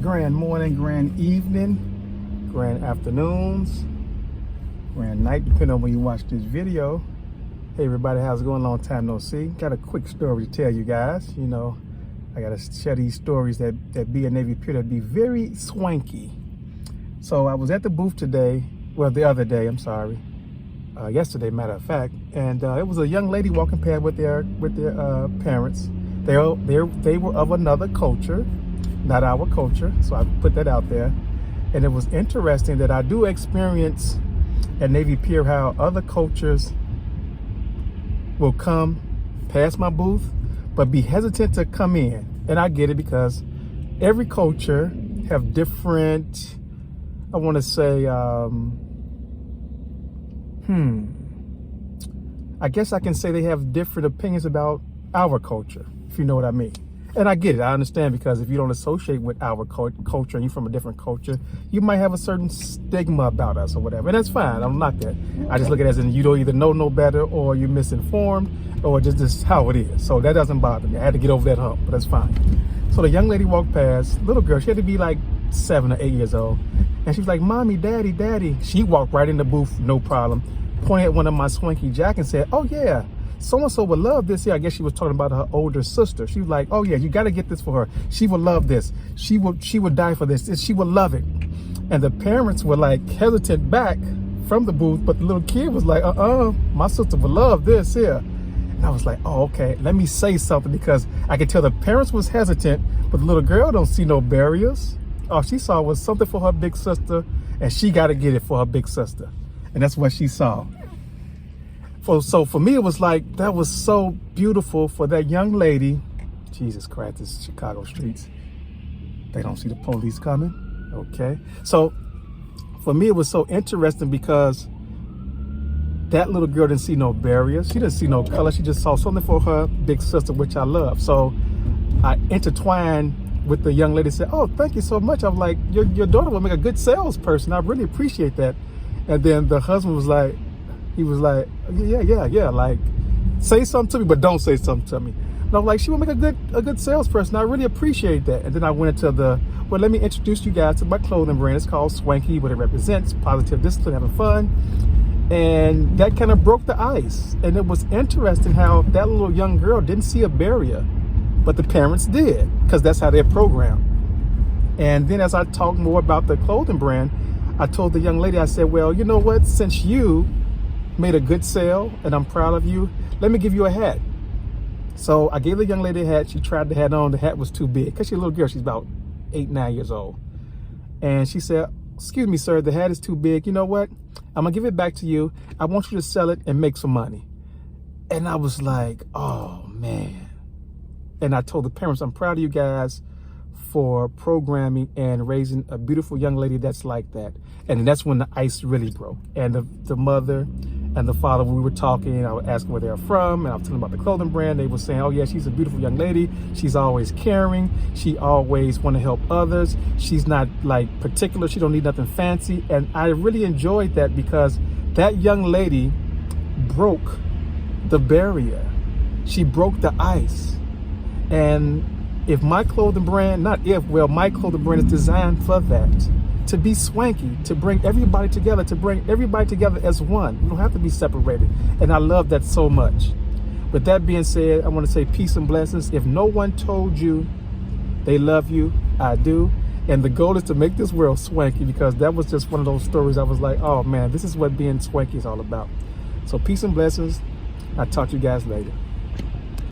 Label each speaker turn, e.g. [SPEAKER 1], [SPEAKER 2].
[SPEAKER 1] grand morning, grand evening, grand afternoons, grand night, depending on when you watch this video. Hey everybody, how's it going? Long time no see. Got a quick story to tell you guys. You know, I gotta share these stories that be a Navy Pier that be very swanky. So I was at the booth today, well the other day, I'm sorry, yesterday matter of fact, and it was a young lady walking past with their parents. They were of another culture, not our culture, so I put that out there. And it was interesting that I do experience at Navy Pier how other cultures will come past my booth, but be hesitant to come in. And I get it because every culture have different, I want to say, I guess I can say they have different opinions about our culture, if you know what I mean. And I get it, I understand, because if you don't associate with our culture and you're from a different culture, you might have a certain stigma about us or whatever. And that's fine, I don't knock that. I just look at it as in you don't either know no better or you're misinformed or just how it is. So that doesn't bother me. I had to get over that hump, but that's fine. So the young lady walked past, little girl, she had to be like 7 or 8 years old. And she was like, "Mommy, daddy, daddy." She walked right in the booth, no problem. Pointed at one of my Swanqee jackets and said, "Oh yeah, so-and-so would love this here." I guess she was talking about her older sister. She was like, "Oh yeah, you got to get this for her. She would love this. She would die for this. She would love it." And the parents were like hesitant back from the booth, but the little kid was like, my sister would love this here. And I was like, oh, okay, let me say something, because I could tell the parents was hesitant, but the little girl don't see no barriers. All she saw was something for her big sister, and she got to get it for her big sister. And that's what she saw. So for me, it was like, that was so beautiful for that young lady. Jesus Christ, this is Chicago streets. They don't see the police coming. Okay. So for me, it was so interesting because that little girl didn't see no barriers. She didn't see no color. She just saw something for her big sister, which I love. So I intertwined with the young lady and said, "Oh, thank you so much." I'm like, your daughter will make a good salesperson. I really appreciate that. And then the husband was like, yeah, like, say something to me, but don't say something to me. And I'm like, she will make a good salesperson. I really appreciate that. And then I went into well, let me introduce you guys to my clothing brand. It's called Swanqee. What it represents: positive discipline, having fun. And that kind of broke the ice. And it was interesting how that little young girl didn't see a barrier, but the parents did, because that's how they're programmed. And then as I talked more about the clothing brand, I told the young lady, I said, well, you know what, since you made a good sale and I'm proud of you, let me give you a hat. So I gave the young lady a hat. She tried the hat on. The hat was too big, because she's a little girl. She's about 8, 9 years old. And she said, "Excuse me, sir, the hat is too big. You know what? I'm gonna give it back to you. I want you to sell it and make some money." And I was like, oh man. And I told the parents, I'm proud of you guys for programming and raising a beautiful young lady that's like that. And that's when the ice really broke. And the mother and the father, when we were talking, I was asking where they're from, and I was telling them about the clothing brand. They were saying, oh yeah, she's a beautiful young lady. She's always caring. She always want to help others. She's not like particular. She don't need nothing fancy. And I really enjoyed that, because that young lady broke the barrier. She broke the ice. And if my clothing brand, my clothing brand is designed for that, to be swanky, to bring everybody together, as one. You don't have to be separated. And I love that so much. With that being said, I want to say peace and blessings. If no one told you they love you, I do. And the goal is to make this world swanky, because that was just one of those stories I was like, oh man, this is what being swanky is all about. So peace and blessings. I'll talk to you guys later.